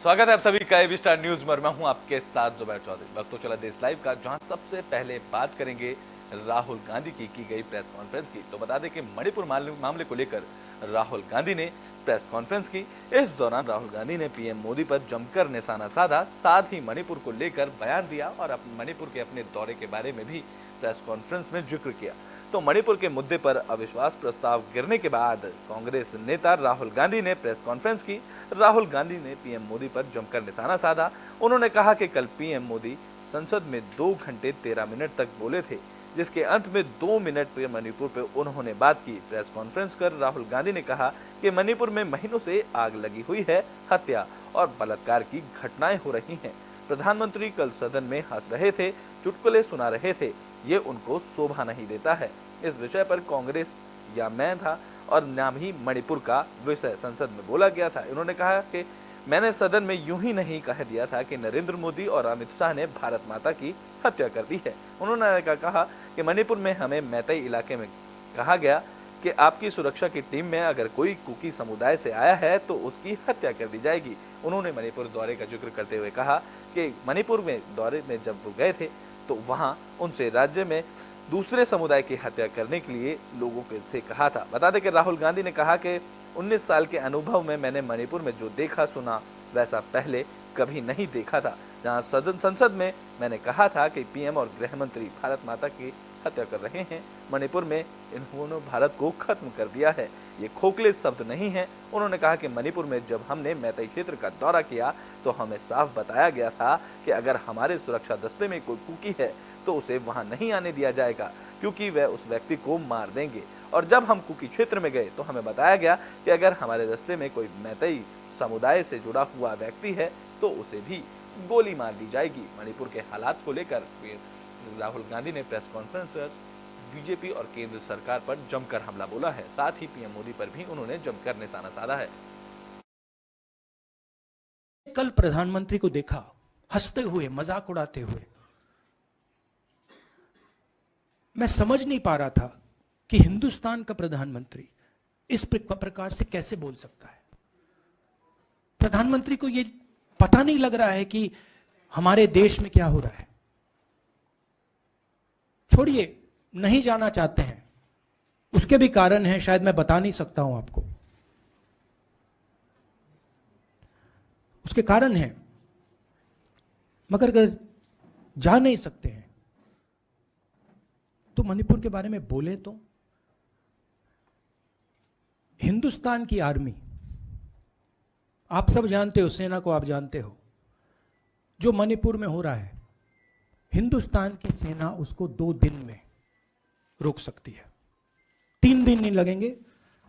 स्वागत है आप सभी का एबी स्टार न्यूज में। मैं हूं आपके साथ जुबैर चौधरी। वक्त तो चला देश लाइव का, जहां सबसे पहले बात करेंगे राहुल गांधी की गई प्रेस कॉन्फ्रेंस की। तो बता दें कि मणिपुर मामले को लेकर राहुल गांधी ने प्रेस कॉन्फ्रेंस की। इस दौरान राहुल गांधी ने पीएम मोदी पर जमकर निशाना साधा, साथ ही मणिपुर को लेकर बयान दिया और मणिपुर के अपने दौरे के बारे में भी प्रेस कॉन्फ्रेंस में जिक्र किया। तो मणिपुर के मुद्दे पर अविश्वास प्रस्ताव गिरने के बाद कांग्रेस नेता राहुल गांधी ने प्रेस कॉन्फ्रेंस की। राहुल गांधी ने पीएम मोदी पर जमकर निशाना साधा। उन्होंने कहा कि कल पीएम मोदी संसद में 2 घंटे 13 मिनट तक बोले थे, जिसके अंत में 2 मिनट पर मणिपुर पर उन्होंने बात की। प्रेस कॉन्फ्रेंस कर राहुल गांधी ने कहा कि मणिपुर में महीनों से आग लगी हुई है, हत्या और बलात्कार की घटनाएं हो रही हैं। प्रधानमंत्री कल सदन में हंस रहे थे, चुटकुले सुना रहे थे, ये उनको शोभा नहीं देता है। इस विषय पर कांग्रेस या मैं था और नाम ही मणिपुर का विषय संसद में बोला गया था। उन्होंने कहा कि मैंने सदन में यूं ही नहीं कह दिया था कि नरेंद्र मोदी और अमित शाह ने भारत माता की हत्या कर दी है। उन्होंने कहा कि मणिपुर में हमें मैतई इलाके में कहा गया कि आपकी सुरक्षा की टीम में अगर कोई कुकी समुदाय से आया है तो उसकी हत्या कर दी जाएगी। उन्होंने मणिपुर दौरे का जिक्र करते हुए कहा कि मणिपुर में दौरे में जब वो गए थे तो वहां उनसे राज्य में दूसरे समुदाय की हत्या करने के लिए लोगों से कहा था। बता दें कि राहुल गांधी ने कहा कि 19 साल के अनुभव में मैंने मणिपुर में जो देखा सुना वैसा पहले कभी नहीं देखा था। जहां संसद में मैंने कहा था कि पीएम और गृह मंत्री भारत माता की हत्या कर रहे हैं। मणिपुर में इन्होंने भारत को खत्म कर दिया है, ये खोखले शब्द नहीं है। उन्होंने कहा कि मणिपुर में जब हमने मैतई क्षेत्र का दौरा किया तो हमें साफ बताया गया था कि अगर हमारे सुरक्षा दस्ते में कोई कुकी है तो उसे वहां नहीं आने दिया जाएगा, क्योंकि वह उस व्यक्ति को मार देंगे। और जब हम कुकी क्षेत्र में गए तो हमें बताया गया कि अगर हमारे रास्ते में कोई मैतई समुदाय से जुड़ा हुआ व्यक्ति है तो उसे भी गोली मार दी जाएगी। मणिपुर के हालात को लेकर राहुल गांधी ने प्रेस कॉन्फ्रेंस कर बीजेपी और केंद्र सरकार पर जमकर हमला बोला है। साथ ही पीएम मोदी पर भी उन्होंने जमकर निशाना साधा है। कल प्रधानमंत्री को देखा हंसते हुए, मजाक उड़ाते हुए। मैं समझ नहीं पा रहा था कि हिंदुस्तान का प्रधानमंत्री इस प्रकार से कैसे बोल सकता है। प्रधानमंत्री को यह पता नहीं लग रहा है कि हमारे देश में क्या हो रहा है। छोड़िए, नहीं जाना चाहते हैं, उसके भी कारण हैं, शायद मैं बता नहीं सकता हूं आपको। उसके कारण हैं, मगर अगर जा नहीं सकते हैं तो मणिपुर के बारे में बोले तो। हिंदुस्तान की आर्मी, आप सब जानते हो, सेना को आप जानते हो, जो मणिपुर में हो रहा है, हिंदुस्तान की सेना उसको 2 दिन में रोक सकती है। 3 दिन नहीं लगेंगे।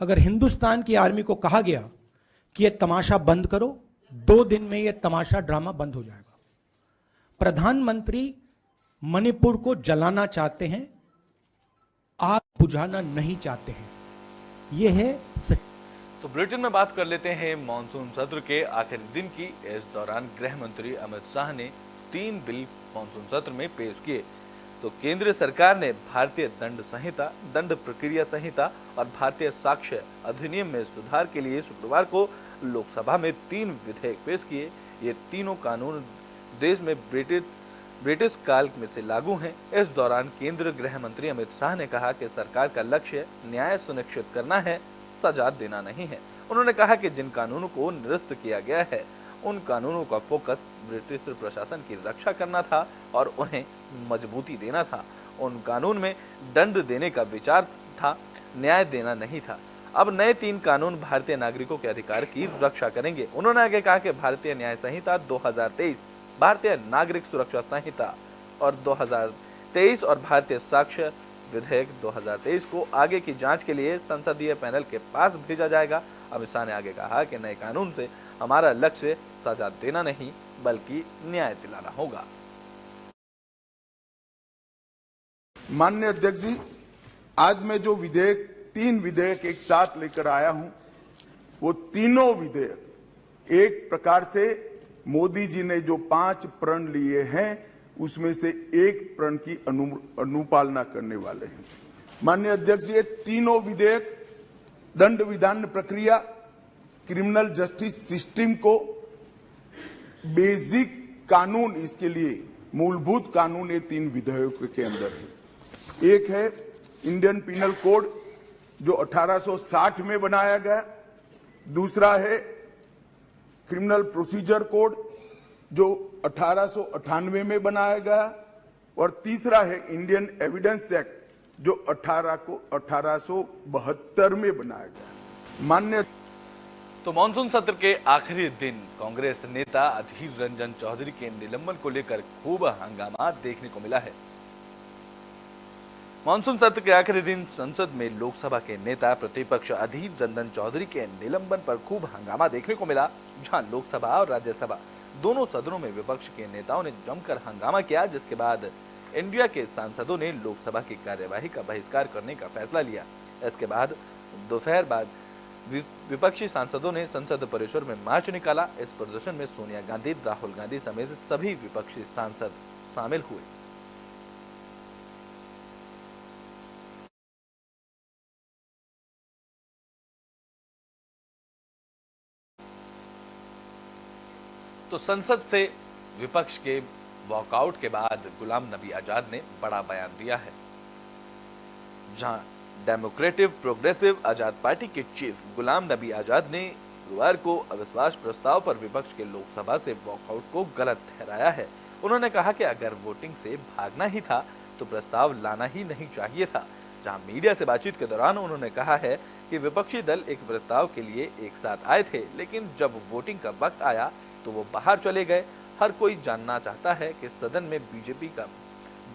अगर हिंदुस्तान की आर्मी को कहा गया कि यह तमाशा बंद करो, 2 दिन में यह तमाशा ड्रामा बंद हो जाएगा। प्रधानमंत्री मणिपुर को जलाना चाहते हैं, आग बुझाना नहीं चाहते हैं। यह है सच। तो बुलेटिन में बात कर लेते हैं मानसून सत्र के आखिरी दिन की। इस दौरान गृह मंत्री अमित शाह ने 3 बिल मानसून सत्र में पेश किए। तो केंद्र सरकार ने भारतीय दंड संहिता, दंड प्रक्रिया संहिता और भारतीय साक्ष्य अधिनियम में सुधार के लिए शुक्रवार को लोकसभा में 3 विधेयक पेश किए। ये तीनों कानून देश में ब्रिटिश काल में से लागू हैं। इस दौरान केंद्रीय गृह मंत्री अमित शाह ने कहा कि सरकार का लक्ष्य न्याय सुनिश्चित करना है, सजा देना नहीं है। उन्होंने कहा कि जिन कानूनों को निरस्त किया गया है उन कानूनों का फोकस ब्रिटिश प्रशासन की रक्षा करना था और उन्हें मजबूती देना था। उन कानून में दंड देने का विचार था, न्याय देना नहीं था। अब नए 3 कानून भारतीय नागरिकों के अधिकार की रक्षा करेंगे। उन्होंने आगे कहा कि भारतीय न्याय संहिता 2023, भारतीय नागरिक सुरक्षा संहिता और 2023 और भारतीय साक्ष्य विधेयक 2023 को आगे की जांच के लिए संसदीय पैनल के पास भेजा जाएगा। अमित शाह ने आगे कहा कि नए कानून से हमारा लक्ष्य सजा देना नहीं बल्कि न्याय दिलाना होगा। माननीय अध्यक्ष जी, आज मैं जो 3 विधेयक एक साथ लेकर आया हूं, वो तीनों विधेयक एक प्रकार से मोदी जी ने जो 5 प्रण लिए हैं उसमें से एक प्रण की अनुपालना करने वाले हैं। माननीय अध्यक्ष, ये तीनों विधेयक दंड विधान प्रक्रिया, क्रिमिनल जस्टिस सिस्टम को बेसिक कानून इसके लिए मूलभूत कानून ये 3 विधेयकों के अंदर है। एक है इंडियन पिनल कोड जो 1860 में बनाया गया, दूसरा है क्रिमिनल प्रोसीजर कोड जो 1898 में बनाया गया, और तीसरा है इंडियन एविडेंस एक्ट जो 1872 में बनाया गया। मान्य तो मॉनसून सत्र के आखिरी दिन कांग्रेस नेता अधीर रंजन चौधरी के निलंबन को लेकर खूब हंगामा देखने को मिला है। मॉनसून सत्र के आखिरी दिन संसद में लोकसभा के नेता प्रतिपक्ष अधीर रंजन चौधरी के निलंबन पर खूब हंगामा देखने को मिला, जहां लोकसभा और राज्यसभा दोनों सदनों में विपक्ष के नेताओं ने जमकर हंगामा किया, जिसके बाद इंडिया के सांसदों ने लोकसभा की कार्यवाही का बहिष्कार करने का फैसला लिया। इसके बाद दोपहर बाद विपक्षी सांसदों ने संसद परिसर में मार्च निकाला। इस प्रदर्शन में सोनिया गांधी, राहुल गांधी समेत सभी विपक्षी सांसद शामिल हुए। तो संसद से विपक्ष के वॉकआउट के बाद गुलाम नबी आजाद ने बड़ा बयान दिया है, जहां डेमोक्रेटिव प्रोग्रेसिव आजाद पार्टी के चीफ गुलाम नबी आजाद ने गुरुवार को अविश्वास प्रस्ताव पर विपक्ष के लोकसभा से वॉकआउट को गलत ठहराया है। उन्होंने कहा कि अगर वोटिंग से भागना ही था तो प्रस्ताव लाना ही नहीं चाहिए था। जहां मीडिया से बातचीत के दौरान उन्होंने कहा है कि विपक्षी दल एक प्रस्ताव के लिए एक साथ आए थे, लेकिन जब वोटिंग का वक्त आया तो वो बाहर चले गए। हर कोई जानना चाहता है कि सदन में बीजेपी का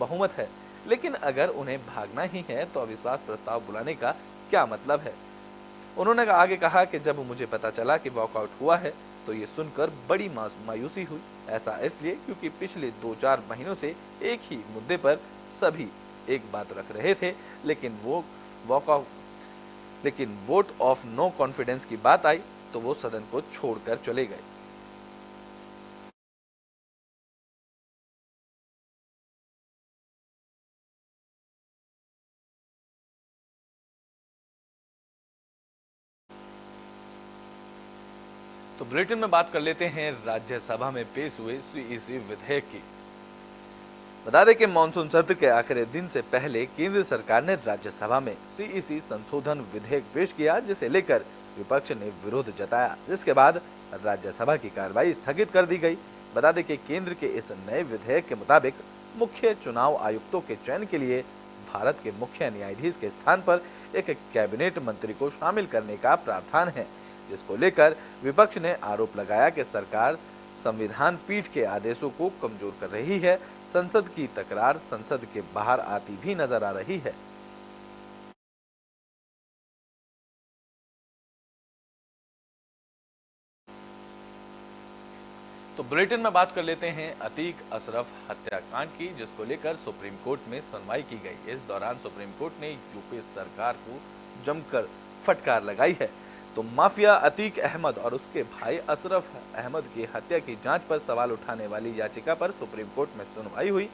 बहुमत है, लेकिन अगर उन्हें भागना ही है तो अविश्वास प्रस्ताव बुलाने का क्या मतलब है। उन्होंने आगे कहा कि जब मुझे पता चला कि वॉकआउट हुआ है तो ये सुनकर बड़ी मायूसी हुई। ऐसा इसलिए क्योंकि पिछले 2-4 महीनों से एक ही मुद्दे पर सभी एक बात रख रहे थे, लेकिन वोट ऑफ नो कॉन्फिडेंस की बात आई तो वो सदन को छोड़कर चले गए। तो बुलेटिन में बात कर लेते हैं राज्यसभा में पेश हुए सीईसी विधेयक की। बता दें कि मानसून सत्र के आखिरी दिन से पहले केंद्र सरकार ने राज्यसभा में सीईसी संशोधन विधेयक पेश किया, जिसे लेकर विपक्ष ने विरोध जताया, जिसके बाद राज्यसभा की कार्रवाई स्थगित कर दी गई। बता दें कि केंद्र के इस नए विधेयक के मुताबिक मुख्य चुनाव आयुक्तों के चयन के लिए भारत के मुख्य न्यायाधीश के स्थान पर एक कैबिनेट मंत्री को शामिल करने का प्रावधान है, जिसको लेकर विपक्ष ने आरोप लगाया कि सरकार संविधान पीठ के आदेशों को कमजोर कर रही है। संसद की तकरार संसद के बाहर आती भी नजर आ रही है। तो बुलेटिन में बात कर लेते हैं अतीक अशरफ हत्याकांड की, जिसको लेकर सुप्रीम कोर्ट में सुनवाई की गई। इस दौरान सुप्रीम कोर्ट ने यूपी सरकार को जमकर फटकार लगाई है। तो माफिया अतीक अहमद और उसके भाई अशरफ अहमद की हत्या की जांच पर सवाल उठाने वाली याचिका पर सुप्रीम कोर्ट में सुनवाई हुई।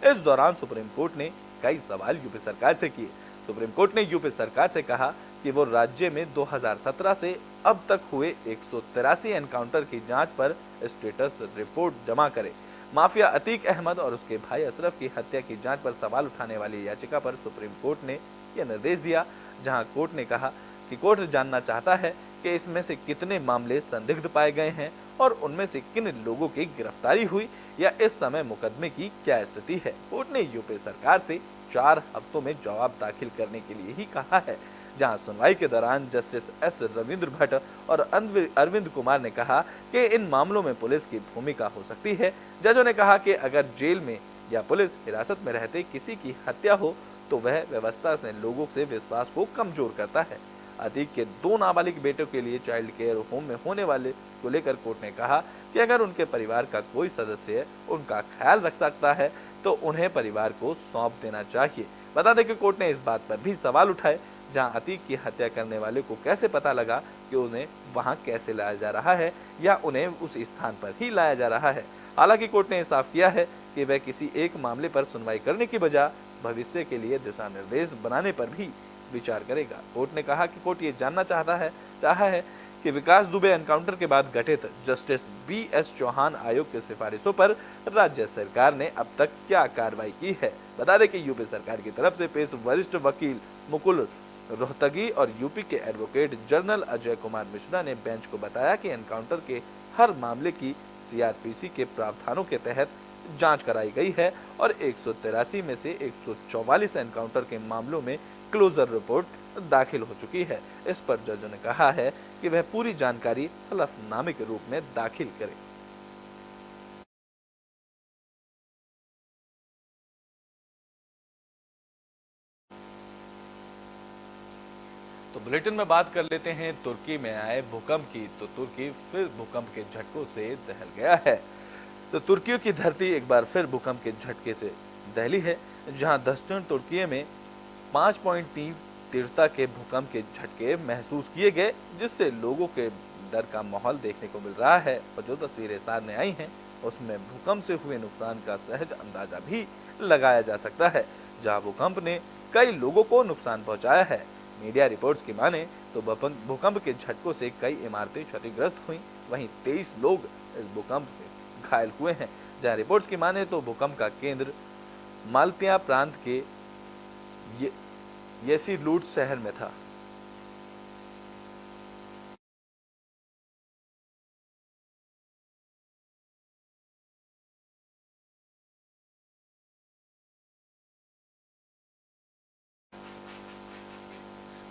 इस दौरान सुप्रीम कोर्ट ने कई सवाल यूपी सरकार से किए। सुप्रीम कोर्ट ने यूपी सरकार से कहा कि वो राज्य में 2017 से अब तक हुए 183 एनकाउंटर की जांच पर स्टेटस रिपोर्ट जमा करे। माफिया अतीक अहमद और उसके भाई अशरफ की हत्या की जांच पर सवाल उठाने वाली याचिका पर सुप्रीम कोर्ट ने यह निर्देश दिया, जहां कोर्ट ने कहा कि कोर्ट जानना चाहता है कि इसमें से कितने मामले संदिग्ध पाए गए हैं और उनमें से किन लोगों की गिरफ्तारी हुई या इस समय मुकदमे की क्या स्थिति है। कोर्ट ने यूपी सरकार से 4 हफ्तों में जवाब दाखिल करने के लिए ही कहा है। जहां सुनवाई के दौरान जस्टिस एस रविंद्र भट्ट और अरविंद कुमार ने कहा कि इन मामलों में पुलिस की भूमिका हो सकती है। जजों ने कहा कि अगर जेल में या पुलिस हिरासत में रहते किसी की हत्या हो तो वह व्यवस्था से लोगों से विश्वास को कमजोर करता है। अतीक के 2 नाबालिग बेटों के लिए चाइल्ड केयर होम में होने वाले को लेकर कोर्ट ने कहा कि अगर उनके परिवार का कोई सदस्य उनका ख्याल रख सकता है तो उन्हें परिवार को सौंप देना चाहिए। बता दें कि कोर्ट ने इस बात पर भी सवाल उठाए, जहां अतीक की हत्या करने वाले को कैसे पता लगा कि उन्हें वहां कैसे लाया जा रहा है या उन्हें उस स्थान पर ही लाया जा रहा है। हालांकि कोर्ट ने साफ किया है कि वह किसी एक मामले पर सुनवाई करने की बजाय भविष्य के लिए दिशा निर्देश बनाने पर भी विचार करेगा। कोर्ट ने कहा कि कोर्ट ये जानना चाहा है कि कि विकास दुबे एनकाउंटर के बाद गठित जस्टिस BS चौहान आयोग की सिफारिशों पर राज्य सरकार ने अब तक क्या कार्रवाई की है। बता दें कि यूपी सरकार की तरफ से पेश वरिष्ठ वकील मुकुल रोहतगी और यूपी के एडवोकेट जनरल अजय कुमार मिश्रा ने बेंच को बताया कि एनकाउंटर के हर मामले की CRPC के प्रावधानों के तहत जांच कराई गई है और 183 में से 144 एनकाउंटर के मामलों में क्लोजर रिपोर्ट दाखिल हो चुकी है। इस पर जज ने कहा है कि वह पूरी जानकारी हलफनामे के रूप में दाखिल करे। तो बुलेटिन में बात कर लेते हैं तुर्की में आए भूकंप की। तो तुर्की फिर भूकंप के झटकों से दहल गया है। तो तुर्की की धरती एक बार फिर भूकंप के झटके से दहली है, जहां दक्षिण तुर्की में 5.3 तीव्रता के भूकंप के झटके महसूस किए गए, जिससे लोगों के डर का माहौल देखने को मिल रहा है। और जो तस्वीरें सामने आई हैं उसमें भूकंप से हुए नुकसान का सहज अंदाजा भी लगाया जा सकता है, जहां भूकंप ने कई लोगों को नुकसान पहुंचाया है। मीडिया रिपोर्ट्स की माने तो भूकंप के झटकों से कई इमारतें क्षतिग्रस्त हुई, वहीं 23 लोग इस भूकंप से घायल हुए हैं। जहां रिपोर्ट्स की माने तो भूकंप का केंद्र माल्तिया प्रांत के येसीलूट शहर में था।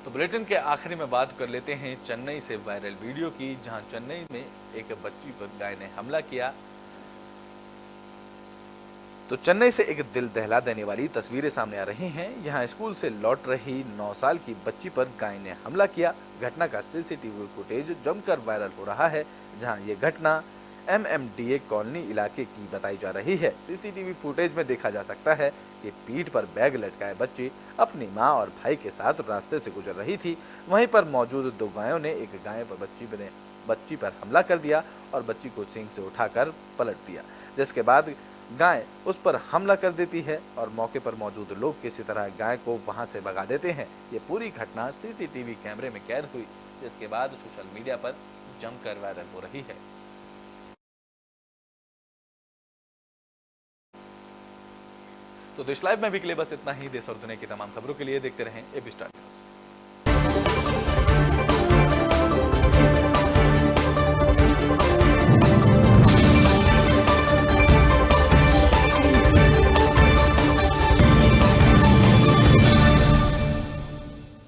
तो बुलेटिन के आखिरी में बात कर लेते हैं चेन्नई से वायरल वीडियो की, जहां चेन्नई में एक बच्ची पर गाय ने हमला किया। तो चेन्नई से एक दिल दहला देने वाली तस्वीरें सामने आ रही हैं। यहां स्कूल से लौट रही 9 साल की बच्ची पर गाय ने हमला किया। घटना का CCTV फुटेज जमकर वायरल हो रहा है, जहां ये घटना MMDA कॉलोनी इलाके की बताई जा रही है। CCTV फुटेज में देखा जा सकता है कि पीठ पर बैग लटकाए बच्ची अपनी मां और भाई के साथ रास्ते से गुजर रही थी। वहीं पर मौजूद 2 गायों ने एक गाय पर बच्ची पर हमला कर दिया और बच्ची को सींग से उठाकर पलट दिया, जिसके बाद गाय उस पर हमला कर देती है और मौके पर मौजूद लोग किसी तरह गाय को वहां से भगा देते हैं। ये पूरी घटना CCTV कैमरे में कैद हुई, जिसके बाद सोशल मीडिया पर जमकर वायरल हो रही है। तो देश लाइव में भी के लिए बस इतना ही। देश और दुनिया की तमाम खबरों के लिए देखते रहें AB स्टार न्यूज।